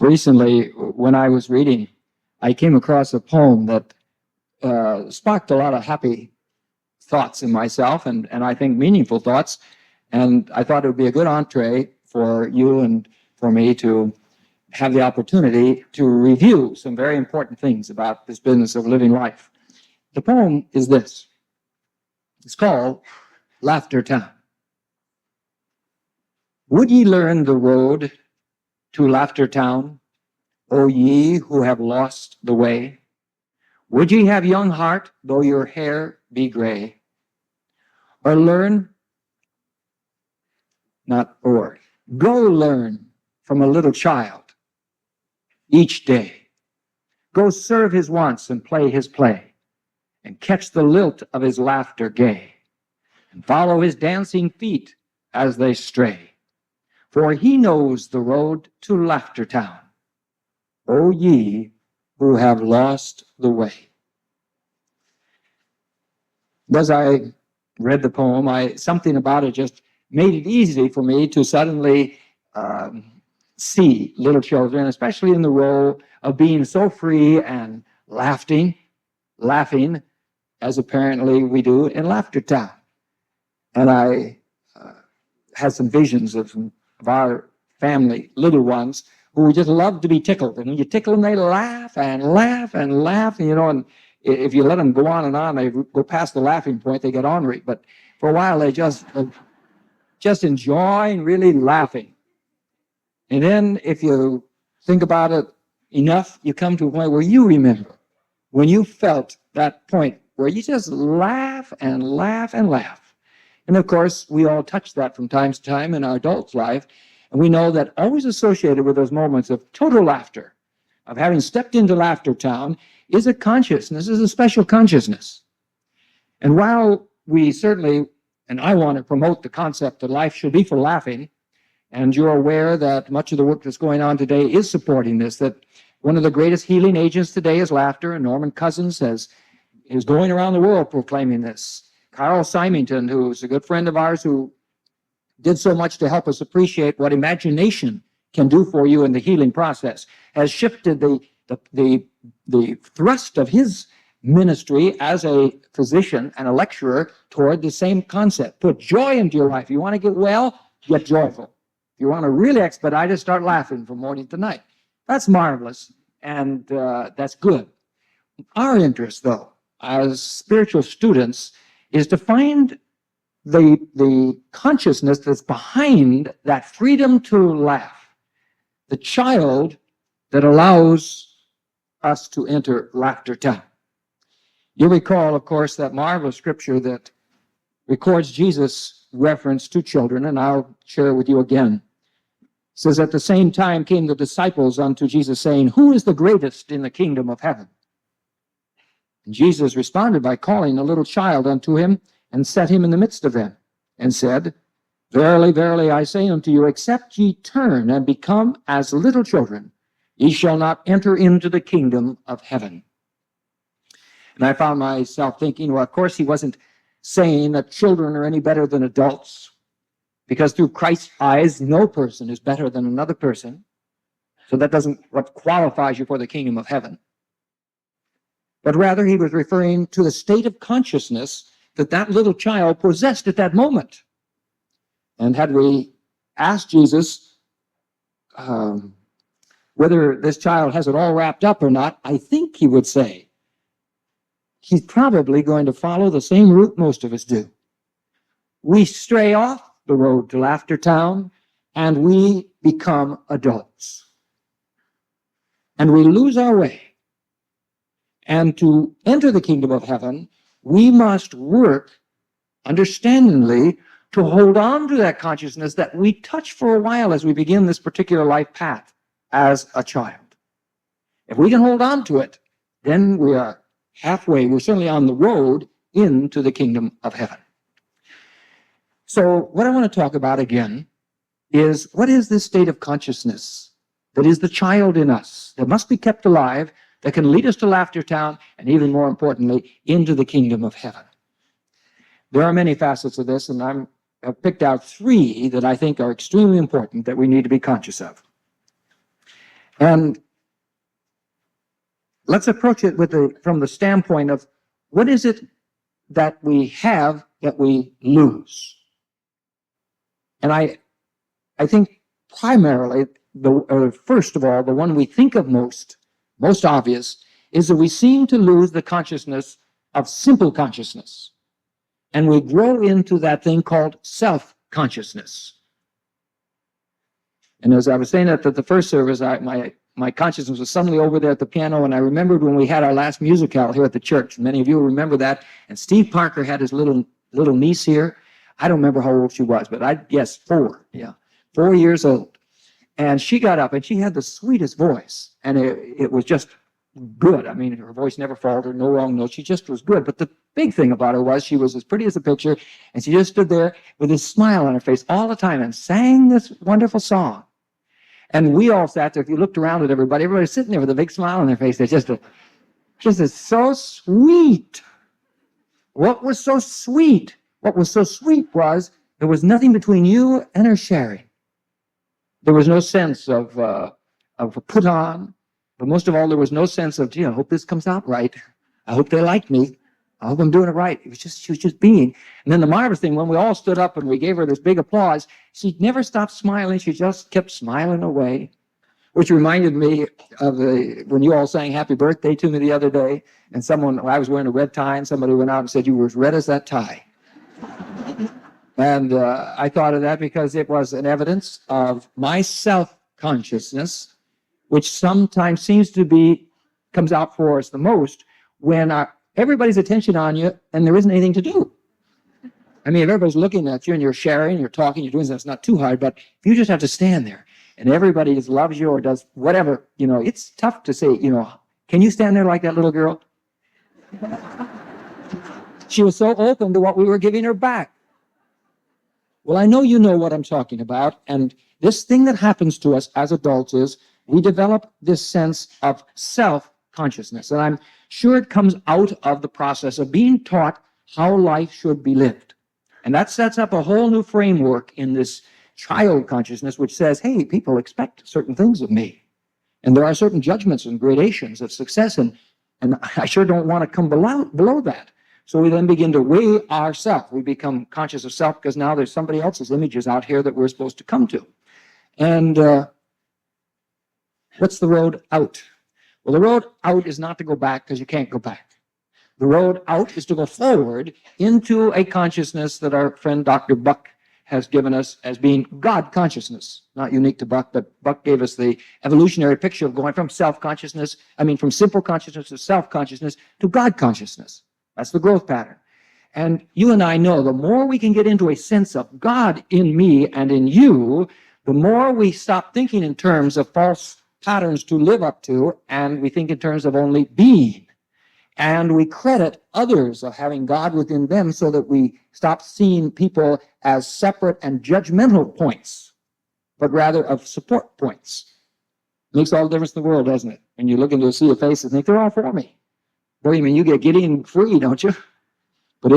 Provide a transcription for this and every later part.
Recently, when I was reading, I came across a poem that sparked a lot of happy thoughts in myself and I think meaningful thoughts. And I thought it would be a good entree for you and for me to have the opportunity to review some very important things about this business of living life. The poem is this. It's called Laughter Town. Would ye learn the road to Laughter Town, O ye who have lost the way? Would ye have young heart, though your hair be gray? Or go learn from a little child each day. Go serve his wants and play his play, and catch the lilt of his laughter gay, and follow his dancing feet as they stray. For he knows the road to Laughter Town, O ye who have lost the way. As I read the poem, something about it just made it easy for me to suddenly see little children, especially in the role of being so free and laughing, as apparently we do in Laughter Town. And I had some visions of our family, little ones, who just love to be tickled. And when you tickle them, they laugh and laugh and laugh, and if you let them go on and on, they go past the laughing point, they get ornery. But for a while, they just enjoy really laughing. And then if you think about it enough, you come to a point where you remember when you felt that point where you just laugh and laugh and laugh. And of course, we all touch that from time to time in our adult life. And we know that always associated with those moments of total laughter, of having stepped into Laughter Town, is a consciousness, is a special consciousness. And while we certainly, and I want to promote the concept that life should be for laughing, and you're aware that much of the work that's going on today is supporting this, that one of the greatest healing agents today is laughter, and Norman Cousins is going around the world proclaiming this. Carl Symington, who's a good friend of ours who did so much to help us appreciate what imagination can do for you in the healing process, has shifted the thrust of his ministry as a physician and a lecturer toward the same concept. Put joy into your life. You want to get well? Get joyful. If you want to really expedite it, start laughing from morning to night. That's marvelous, and that's good. Our interest, though, as spiritual students, is to find the consciousness that's behind that freedom to laugh, the child that allows us to enter Laughter Town. You recall, of course, that marvelous scripture that records Jesus' reference to children, and I'll share with you again. It says, at the same time came the disciples unto Jesus, saying, who is the greatest in the kingdom of heaven? And Jesus responded by calling a little child unto him, and set him in the midst of them, and said, verily, verily, I say unto you, except ye turn and become as little children, ye shall not enter into the kingdom of heaven. And I found myself thinking, well, of course, he wasn't saying that children are any better than adults, because through Christ's eyes, no person is better than another person. So that doesn't what qualifies you for the kingdom of heaven. But rather, he was referring to the state of consciousness that little child possessed at that moment. And had we asked Jesus whether this child has it all wrapped up or not, I think he would say he's probably going to follow the same route most of us do. We stray off the road to Laughter Town, and we become adults. And we lose our way. And to enter the kingdom of heaven, we must work understandingly to hold on to that consciousness that we touch for a while as we begin this particular life path as a child. If we can hold on to it, then we are halfway, we're certainly on the road into the kingdom of heaven. So what I want to talk about again is, what is this state of consciousness that is the child in us, that must be kept alive, that can lead us to Laughter Town, and even more importantly, into the kingdom of heaven? There are many facets of this, and I've picked out three that I think are extremely important that we need to be conscious of. And let's approach it from the standpoint of what is it that we have that we lose? And I think primarily, first of all, the one we think of most obvious, is that we seem to lose the consciousness of simple consciousness. And we grow into that thing called self-consciousness. And as I was saying at the first service, my consciousness was suddenly over there at the piano, and I remembered when we had our last musicale here at the church. Many of you remember that. And Steve Parker had his little niece here. I don't remember how old she was, but I guess 4. Yeah, 4 years old. And she got up, and she had the sweetest voice, and it was just good. I mean, her voice never faltered, no wrong notes. She just was good. But the big thing about her was she was as pretty as a picture, and she just stood there with a smile on her face all the time and sang this wonderful song. And we all sat there. If you looked around at everybody was sitting there with a big smile on their face. It's just so sweet. What was so sweet? What was so sweet was there was nothing between you and her sharing. There was no sense of put on, but most of all, there was no sense of, gee, I hope this comes out right. I hope they like me. I hope I'm doing it right. She was just being. And then the marvelous thing, when we all stood up and we gave her this big applause, she never stopped smiling. She just kept smiling away, which reminded me of when you all sang happy birthday to me the other day, and I was wearing a red tie, and somebody went out and said, you were as red as that tie. And I thought of that because it was an evidence of my self-consciousness, which sometimes comes out for us the most when everybody's attention on you and there isn't anything to do. I mean, if everybody's looking at you and you're sharing, you're talking, you're doing something, it's not too hard, but if you just have to stand there and everybody just loves you or does whatever, it's tough to say, can you stand there like that little girl? She was so open to what we were giving her back. Well, I know you know what I'm talking about, and this thing that happens to us as adults is we develop this sense of self-consciousness, and I'm sure it comes out of the process of being taught how life should be lived. And that sets up a whole new framework in this child consciousness, which says, hey, people expect certain things of me. And there are certain judgments and gradations of success, and I sure don't want to come below that. So we then begin to weigh ourselves. We become conscious of self because now there's somebody else's images out here that we're supposed to come to. And what's the road out? Well, the road out is not to go back because you can't go back. The road out is to go forward into a consciousness that our friend Dr. Buck has given us as being God consciousness. Not unique to Buck, but Buck gave us the evolutionary picture of going from from simple consciousness to self-consciousness to God consciousness. That's the growth pattern. And you and I know the more we can get into a sense of God in me and in you, the more we stop thinking in terms of false patterns to live up to, and we think in terms of only being. And we credit others of having God within them so that we stop seeing people as separate and judgmental points, but rather of support points. Makes all the difference in the world, doesn't it? When you look into a sea of faces and think, they're all for me. Boy, I mean, you get Gideon free, don't you? But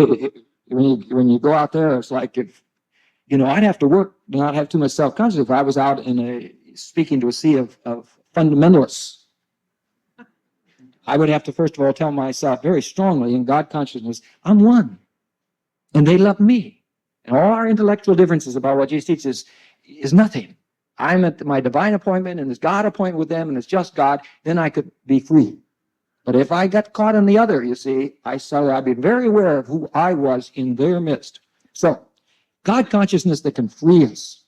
when you go out there, it's like I'd have to work to not have too much self-consciousness if I was out speaking to a sea of fundamentalists. I would have to, first of all, tell myself very strongly in God consciousness, I'm one, and they love me. And all our intellectual differences about what Jesus teaches is nothing. I'm at my divine appointment, and there's God appointment with them, and it's just God, then I could be free. But if I got caught in the other, you see, I'd be very aware of who I was in their midst. So, God consciousness that can free us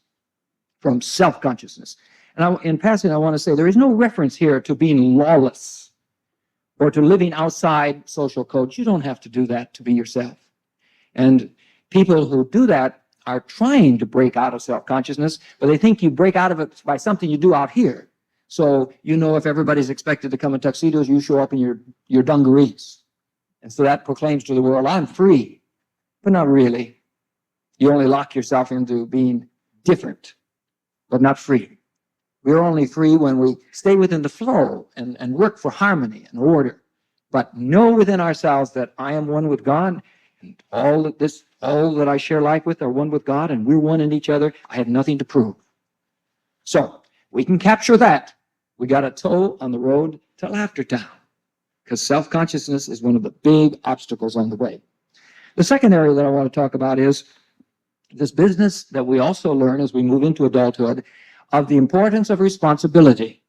from self-consciousness. And in passing, I want to say there is no reference here to being lawless or to living outside social codes. You don't have to do that to be yourself. And people who do that are trying to break out of self-consciousness, but they think you break out of it by something you do out here. So, if everybody's expected to come in tuxedos, you show up in your dungarees. And so that proclaims to the world, I'm free. But not really. You only lock yourself into being different, but not free. We're only free when we stay within the flow and work for harmony and order. But know within ourselves that I am one with God, and all that I share life with are one with God, and we're one in each other. I have nothing to prove. So, we can capture that. we got a toe on the road to Laughter Town, because self-consciousness is one of the big obstacles on the way. The second area that I want to talk about is this business that we also learn as we move into adulthood of the importance of responsibility.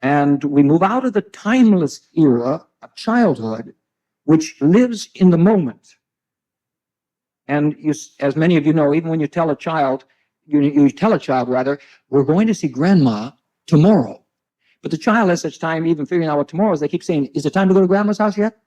And we move out of the timeless era of childhood, which lives in the moment. And you, as many of you know, even when you tell a child, you tell a child rather, we're going to see grandma tomorrow. But the child has such time even figuring out what tomorrow is, they keep saying, is it time to go to grandma's house yet?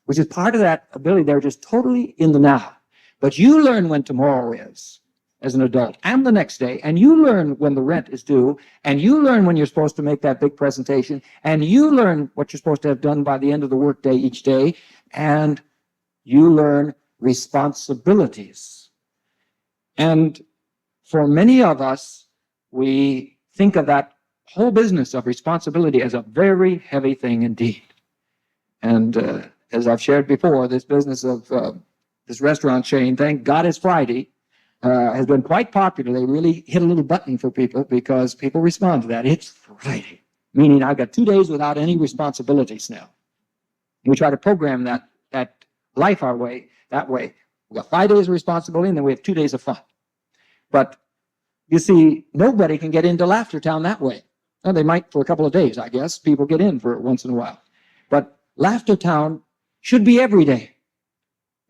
Which is part of that ability. They're just totally in the now. But you learn when tomorrow is as an adult and the next day, and you learn when the rent is due, and you learn when you're supposed to make that big presentation, and you learn what you're supposed to have done by the end of the workday each day, and you learn responsibilities. And for many of us, we think of that whole business of responsibility as a very heavy thing indeed. And as I've shared before, this business of this restaurant chain, thank God it's Friday, has been quite popular. They really hit a little button for people because people respond to that. It's Friday, meaning I've got 2 days without any responsibilities now. We try to program that life our way, that way. We got 5 days of responsibility, and then we have 2 days of fun. But you see, nobody can get into Laughter Town that way. Well, they might for a couple of days, I guess. People get in for it once in a while. But Laughter Town should be every day.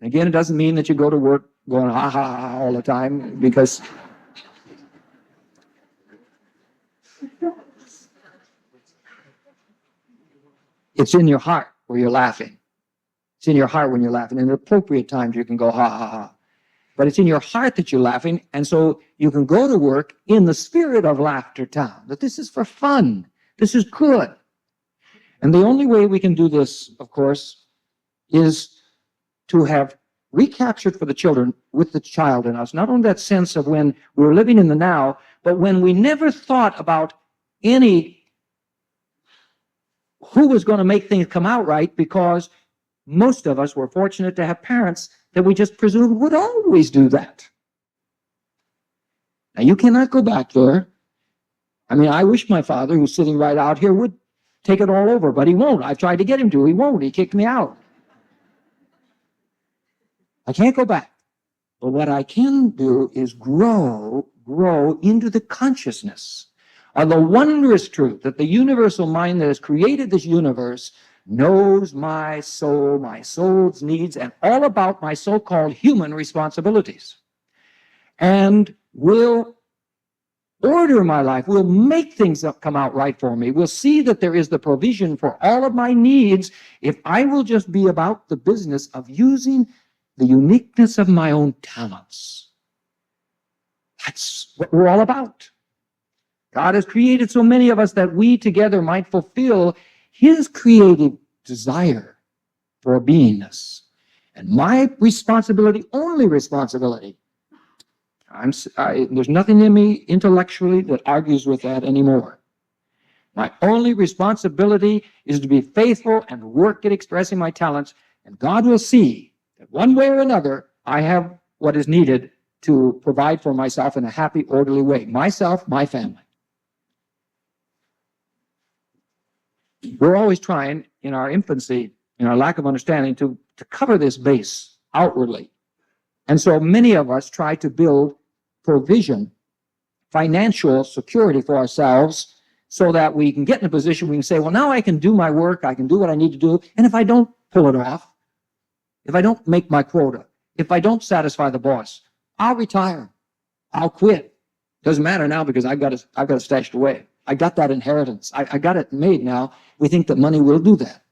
Again, it doesn't mean that you go to work going ha ha ha all the time, because it's in your heart where you're laughing. It's in your heart when you're laughing. In appropriate times you can go ha ha ha. But it's in your heart that you're laughing, and so you can go to work in the spirit of Laughter Town, that this is for fun. This is good. And the only way we can do this, of course, is to have recaptured for the children, with the child in us, not only that sense of when we were living in the now, but when we never thought about who was going to make things come out right, because most of us were fortunate to have parents that we just presumed would always do that. Now, you cannot go back there. I mean, I wish my father, who's sitting right out here, would take it all over, but he won't. I've tried to get him to. He won't. He kicked me out. I can't go back. But what I can do is grow into the consciousness of the wondrous truth that the universal mind that has created this universe knows my soul, my soul's needs, and all about my so-called human responsibilities, and will order my life, will make things come out right for me, will see that there is the provision for all of my needs if I will just be about the business of using the uniqueness of my own talents. That's what we're all about. God has created so many of us that we together might fulfill His creative desire for beingness. And my responsibility, only responsibility, there's nothing in me intellectually that argues with that anymore. My only responsibility is to be faithful and work at expressing my talents, and God will see that one way or another, I have what is needed to provide for myself in a happy, orderly way. Myself, my family. We're always trying, in our infancy, in our lack of understanding, to cover this base outwardly. And so many of us try to build provision, financial security for ourselves, so that we can get in a position we can say, well, now I can do my work, I can do what I need to do, and if I don't pull it off, if I don't make my quota, if I don't satisfy the boss, I'll retire. I'll quit. Doesn't matter now because I've got it stashed away. I got that inheritance. I got it made now. We think that money will do that.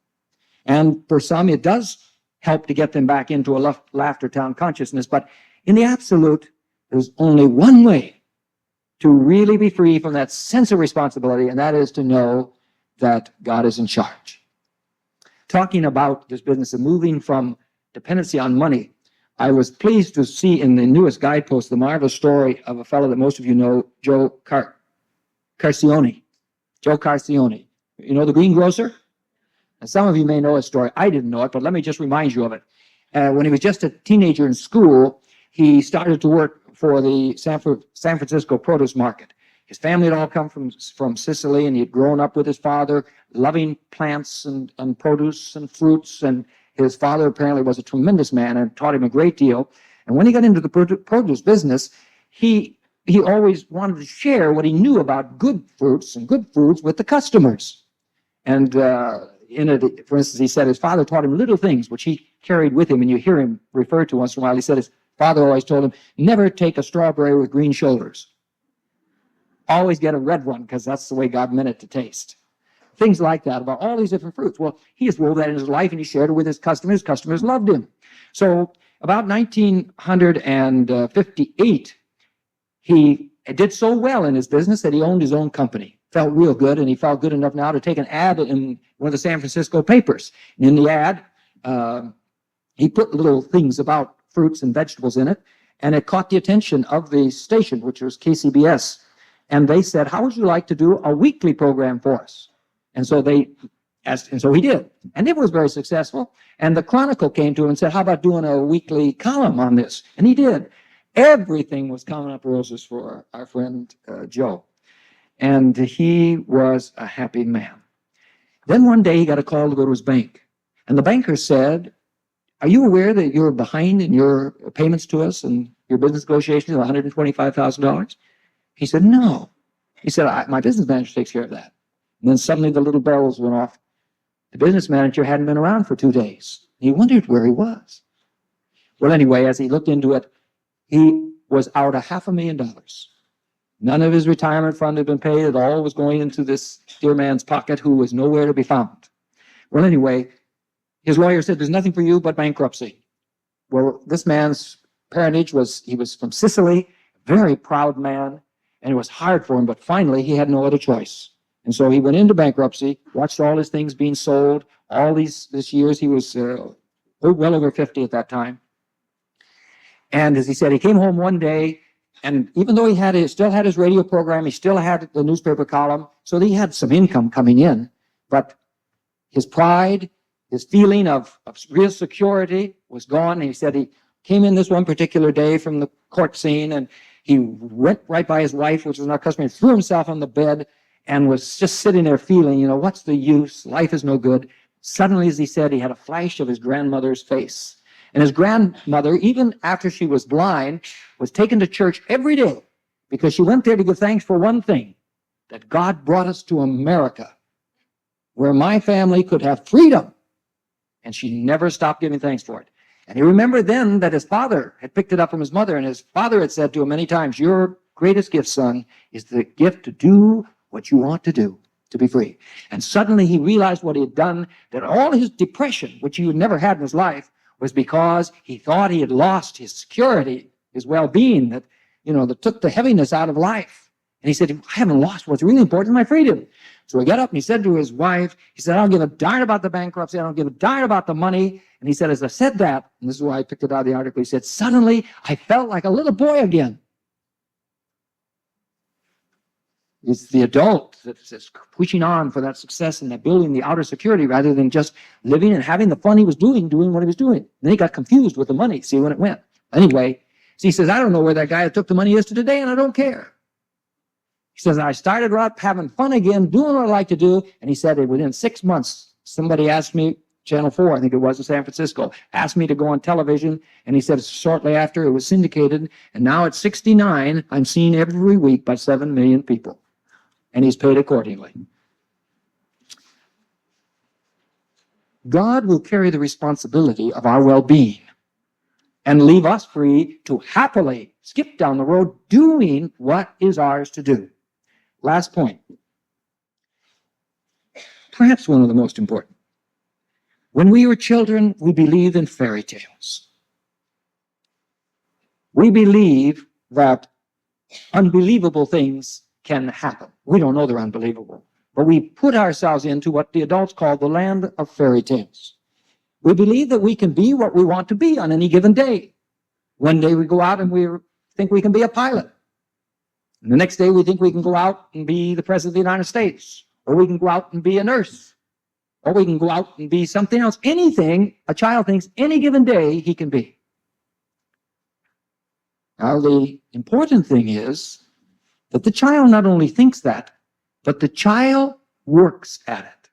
And for some, it does help to get them back into a Laughter Town consciousness. But in the absolute, there's only one way to really be free from that sense of responsibility, and that is to know that God is in charge. Talking about this business of moving from dependency on money, I was pleased to see in the newest guidepost the marvelous story of a fellow that most of you know, Joe Carcione. Joe Carcione. You know the greengrocer? And some of you may know his story. I didn't know it, but let me just remind you of it. When he was just a teenager in school, he started to work for the San Francisco produce market. His family had all come from Sicily, and he had grown up with his father, loving plants and produce and fruits. And his father apparently was a tremendous man and taught him a great deal. And when he got into the produce business, he always wanted to share what he knew about good fruits and good foods with the customers. And in it, for instance, he said his father taught him little things which he carried with him, and you hear him refer to once in a while. He said his father always told him, never take a strawberry with green shoulders. Always get a red one, because that's the way God meant it to taste. Things like that about all these different fruits. Well, he just wove that in his life, and he shared it with his customers. His customers loved him. So about 1958, he did so well in his business that he owned his own company. Felt real good, and he felt good enough now to take an ad in one of the San Francisco papers. And in the ad, he put little things about fruits and vegetables in it, and it caught the attention of the station, which was KCBS. And they said, how would you like to do a weekly program for us? And so they asked, and so he did. And it was very successful. And the Chronicle came to him and said, how about doing a weekly column on this? And he did. Everything was coming up roses for our friend Joe. And he was a happy man. Then one day he got a call to go to his bank. And the banker said, are you aware that you're behind in your payments to us and your business negotiations of $125,000? He said, no. He said, my business manager takes care of that. And then suddenly the little bells went off. The business manager hadn't been around for 2 days. He wondered where he was. Well, anyway, as he looked into it, he was out $500,000. None of his retirement fund had been paid. It all was going into this dear man's pocket who was nowhere to be found. Well, anyway, his lawyer said, there's nothing for you but bankruptcy. Well, this man's parentage he was from Sicily, very proud man. And it was hard for him, but finally he had no other choice. And so he went into bankruptcy, watched all his things being sold. All these years, he was well over 50 at that time. And as he said, he came home one day, and even though he still had his radio program, he still had the newspaper column, so he had some income coming in. But his pride, his feeling of real security was gone. And he said he came in this one particular day from the court scene, and he went right by his wife, which was not customary, threw himself on the bed and was just sitting there feeling, what's the use? Life is no good. Suddenly, as he said, he had a flash of his grandmother's face. And his grandmother, even after she was blind, was taken to church every day because she went there to give thanks for one thing, that God brought us to America, where my family could have freedom. And she never stopped giving thanks for it. And he remembered then that his father had picked it up from his mother, and his father had said to him many times, your greatest gift, son, is the gift to do what you want to do, to be free. And suddenly he realized what he had done, that all his depression, which he had never had in his life, was because he thought he had lost his security, his well-being, that took the heaviness out of life. And he said, I haven't lost what's really important, my freedom. So he got up and he said to his wife, he said, I don't give a darn about the bankruptcy. I don't give a darn about the money. And he said, as I said that, and this is why I picked it out of the article, he said, suddenly I felt like a little boy again. It's the adult that's pushing on for that success and that building the outer security rather than just living and having the fun he was doing what he was doing. Then he got confused with the money, see when it went. Anyway, so he says, I don't know where that guy that took the money is to today, and I don't care. He says, I started out having fun again, doing what I like to do. And he said that within 6 months, somebody asked me, Channel 4, I think it was in San Francisco, asked me to go on television. And he said shortly after it was syndicated. And now at 69, I'm seen every week by 7 million people. And he's paid accordingly. God will carry the responsibility of our well-being and leave us free to happily skip down the road doing what is ours to do. Last point, perhaps one of the most important. When we were children, we believed in fairy tales. We believe that unbelievable things can happen. We don't know they're unbelievable, but we put ourselves into what the adults call the land of fairy tales. We believe that we can be what we want to be on any given day. One day we go out and we think we can be a pilot. And the next day we think we can go out and be the President of the United States, or we can go out and be a nurse, or we can go out and be something else. Anything a child thinks any given day he can be. Now the important thing is that the child not only thinks that, but the child works at it.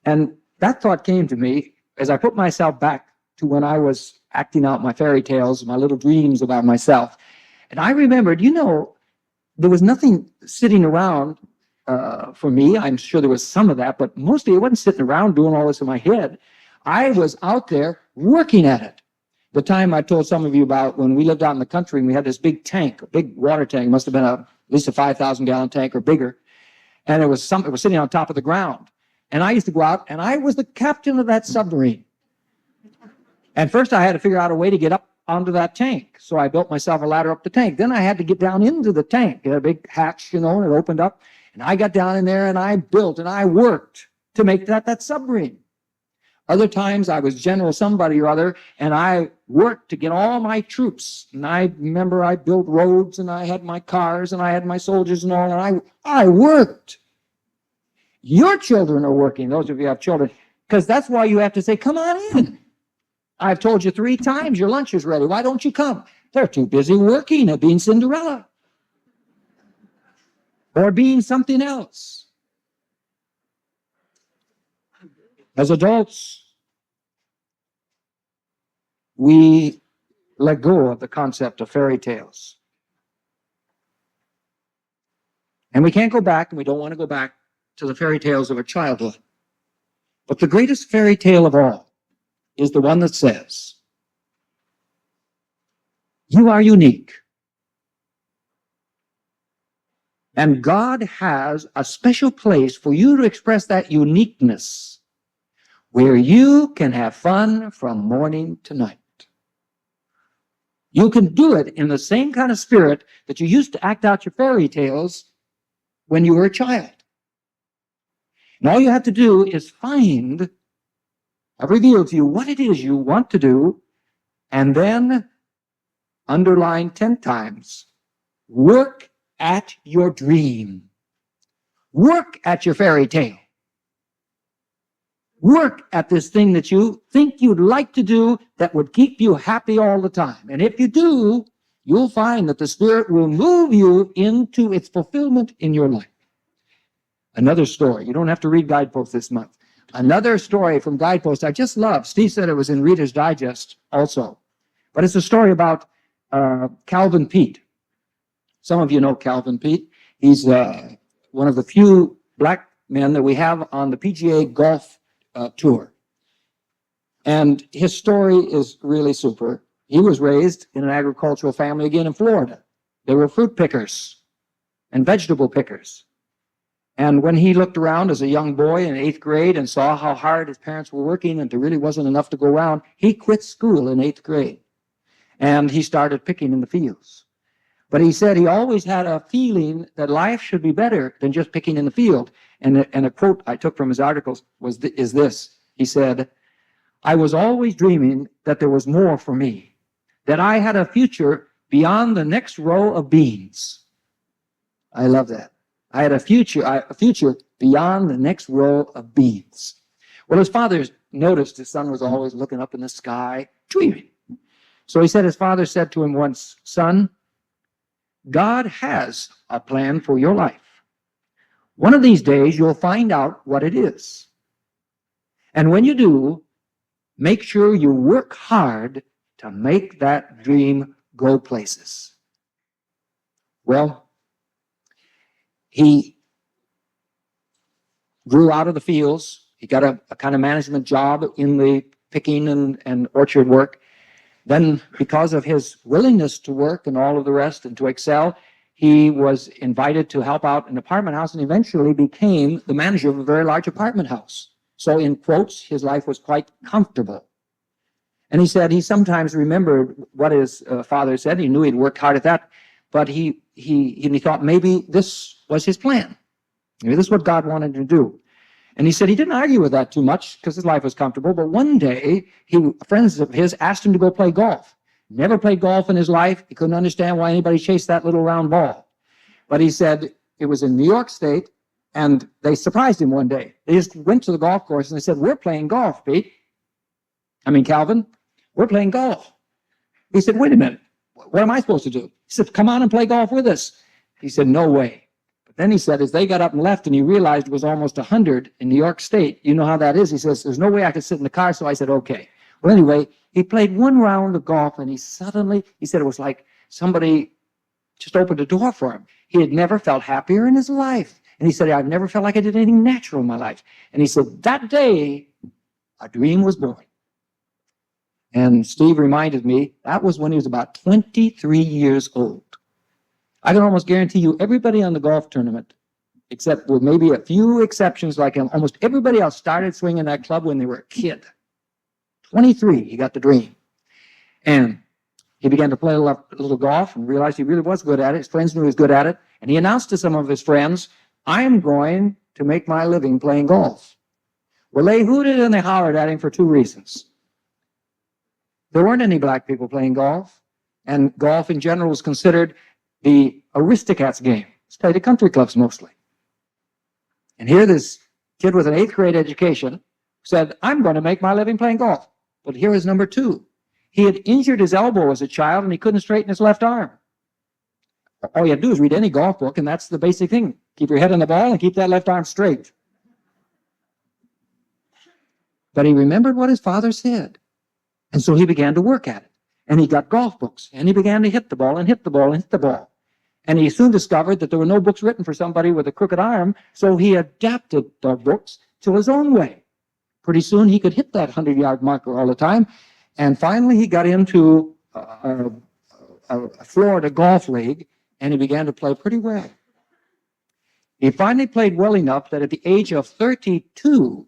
And that thought came to me as I put myself back to when I was acting out my fairy tales, my little dreams about myself. And I remembered, there was nothing sitting around for me. I'm sure there was some of that, but mostly it wasn't sitting around doing all this in my head. I was out there working at it. The time I told some of you about when we lived out in the country and we had this big tank, a big water tank, must have been at least a 5,000-gallon tank or bigger. And it was sitting on top of the ground. And I used to go out and I was the captain of that submarine. And first I had to figure out a way to get up onto that tank. So I built myself a ladder up the tank. Then I had to get down into the tank. It had a big hatch, and it opened up. And I got down in there and I built and I worked to make that submarine. Other times I was General somebody or other, and I worked to get all my troops. And I remember I built roads, and I had my cars, and I had my soldiers and all, and I worked. Your children are working, those of you who have children, because that's why you have to say, come on in. I've told you 3 times your lunch is ready. Why don't you come? They're too busy working at being Cinderella or being something else. As adults, we let go of the concept of fairy tales. And we can't go back, and we don't want to go back to the fairy tales of our childhood. But the greatest fairy tale of all is the one that says, you are unique. And God has a special place for you to express that uniqueness, where you can have fun from morning to night. You can do it in the same kind of spirit that you used to act out your fairy tales when you were a child. And all you have to do is find, I've revealed to you what it is you want to do, and then underline 10 times, work at your dream. Work at your fairy tale. Work at this thing that you think you'd like to do that would keep you happy all the time. And if you do, you'll find that the Spirit will move you into its fulfillment in your life. Another story. You don't have to read Guidepost this month. Another story from Guidepost I just love. Steve said it was in Reader's Digest also. But it's a story about Calvin Pete. Some of you know Calvin Pete. He's one of the few black men that we have on the PGA golf tour. And his story is really super. He was raised in an agricultural family again in Florida. They were fruit pickers and vegetable pickers. And when he looked around as a young boy in 8th grade and saw how hard his parents were working and there really wasn't enough to go around, he quit school in 8th grade. And he started picking in the fields. But he said he always had a feeling that life should be better than just picking in the field. And a quote I took from his articles is this. He said, I was always dreaming that there was more for me, that I had a future beyond the next row of beans. I love that. I had a future beyond the next row of beans. Well, his father noticed his son was always looking up in the sky, dreaming. So he said, his father said to him once, son, God has a plan for your life. One of these days, you'll find out what it is. And when you do, make sure you work hard to make that dream go places. Well, he grew out of the fields. He got a kind of management job in the picking and orchard work. Then, because of his willingness to work and all of the rest and to excel, he was invited to help out an apartment house and eventually became the manager of a very large apartment house. So, in quotes, his life was quite comfortable. And he said he sometimes remembered what his father said. He knew he'd worked hard at that, but he thought maybe this was his plan. Maybe this is what God wanted to do. And he said he didn't argue with that too much because his life was comfortable. But one day, friends of his asked him to go play golf. Never played golf in his life. He couldn't understand why anybody chased that little round ball. But he said it was in New York State, and they surprised him one day. They just went to the golf course and they said, we're playing golf, Calvin. We're playing golf. He said, wait a minute. what am I supposed to do? He said, come on and play golf with us. He said, no way. But then he said, as they got up and left and he realized it was almost 100 in New York State, you know how that is. He says, there's no way I could sit in the car. So I said, okay. Well, anyway, he played one round of golf and he said it was like somebody just opened a door for him. He had never felt happier in his life. And he said, I've never felt like I did anything natural in my life. And he said, that day, a dream was born. And Steve reminded me, that was when he was about 23 years old. I can almost guarantee you everybody on the golf tournament, except with maybe a few exceptions like him, almost everybody else started swinging that club when they were a kid. 23, he got the dream. And he began to play a little golf and realized he really was good at it. His friends knew he was good at it. And he announced to some of his friends, I am going to make my living playing golf. Well, they hooted and they hollered at him for two reasons. There weren't any black people playing golf, and golf in general was considered the aristocrats' game. It's played at country clubs mostly. And here this kid with an 8th grade education said, I'm going to make my living playing golf. But here is number two. He had injured his elbow as a child, and he couldn't straighten his left arm. All you have to do is read any golf book, and that's the basic thing. Keep your head on the ball and keep that left arm straight. But he remembered what his father said. And so he began to work at it. And he got golf books. And he began to hit the ball and hit the ball and hit the ball. And he soon discovered that there were no books written for somebody with a crooked arm. So he adapted the books to his own way. Pretty soon he could hit that 100-yard marker all the time. And finally he got into a Florida golf league. And he began to play pretty well. He finally played well enough that at the age of 32,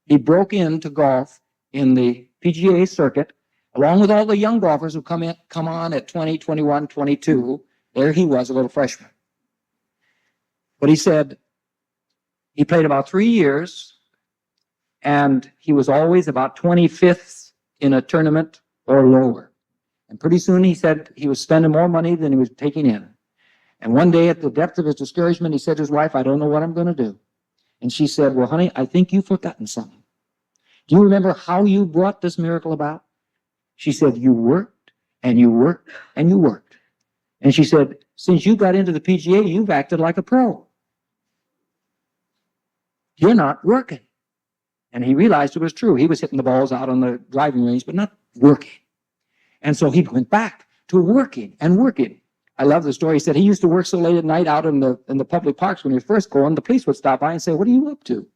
he broke into golf in the PGA circuit, along with all the young golfers who come on at 20, 21, 22. There he was, a little freshman. But he said he played about 3 years, and he was always about 25th in a tournament or lower. And pretty soon he said he was spending more money than he was taking in. And one day at the depth of his discouragement, he said to his wife, I don't know what I'm going to do. And she said, well, honey, I think you've forgotten something. Do you remember how you brought this miracle about? She said, you worked and you worked and you worked. And she said, since you got into the PGA, you've acted like a pro. You're not working. And he realized it was true. He was hitting the balls out on the driving range, but not working. And so he went back to working and working. I love the story. He said he used to work so late at night out in the public parks when he was first going. The police would stop by and say, what are you up to?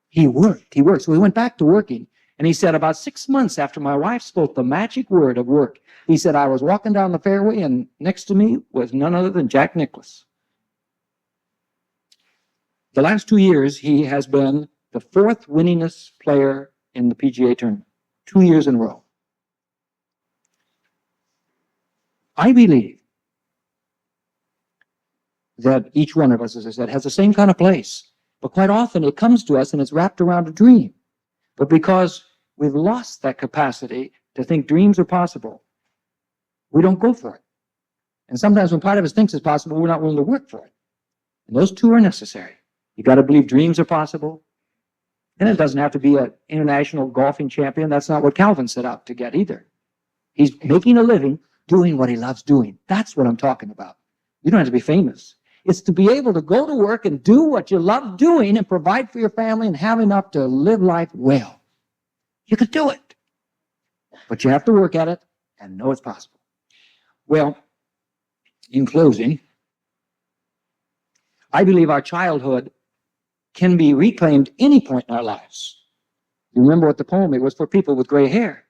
He worked. So he went back to working. And he said, about 6 months after my wife spoke the magic word of work, he said, I was walking down the fairway and next to me was none other than Jack Nicklaus. The last 2 years, he has been the 4th winningest player in the PGA tournament, 2 years in a row. I believe that each one of us, as I said, has the same kind of place. But quite often it comes to us and it's wrapped around a dream. But because we've lost that capacity to think dreams are possible, we don't go for it. And sometimes when part of us thinks it's possible, we're not willing to work for it. And those two are necessary. You got to believe dreams are possible. And it doesn't have to be an international golfing champion. That's not what Calvin set out to get either. He's making a living doing what he loves doing. That's what I'm talking about. You don't have to be famous. It's to be able to go to work and do what you love doing and provide for your family and have enough to live life well. You can do it. But you have to work at it and know it's possible. Well, in closing, I believe our childhood can be reclaimed any point in our lives. You remember what the poem, it was for people with gray hair.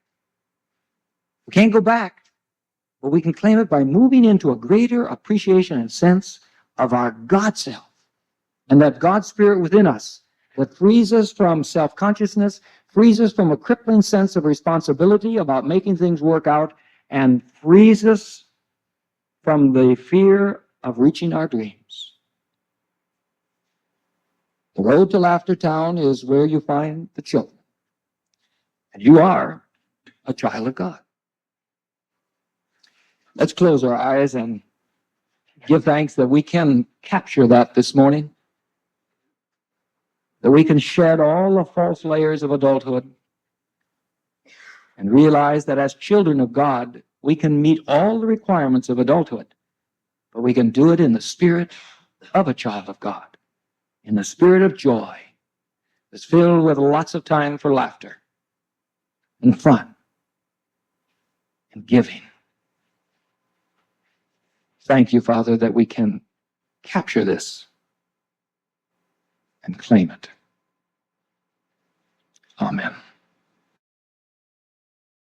We can't go back, but we can claim it by moving into a greater appreciation and sense of our God self and that God spirit within us that frees us from self-consciousness, frees us from a crippling sense of responsibility about making things work out, and frees us from the fear of reaching our dreams. The road to Laughter Town is where you find the children. And you are a child of God. Let's close our eyes and give thanks that we can capture that this morning, that we can shed all the false layers of adulthood, and realize that as children of God, we can meet all the requirements of adulthood, but we can do it in the spirit of a child of God, in the spirit of joy that's filled with lots of time for laughter and fun and giving. Thank you, Father, that we can capture this and claim it. Amen.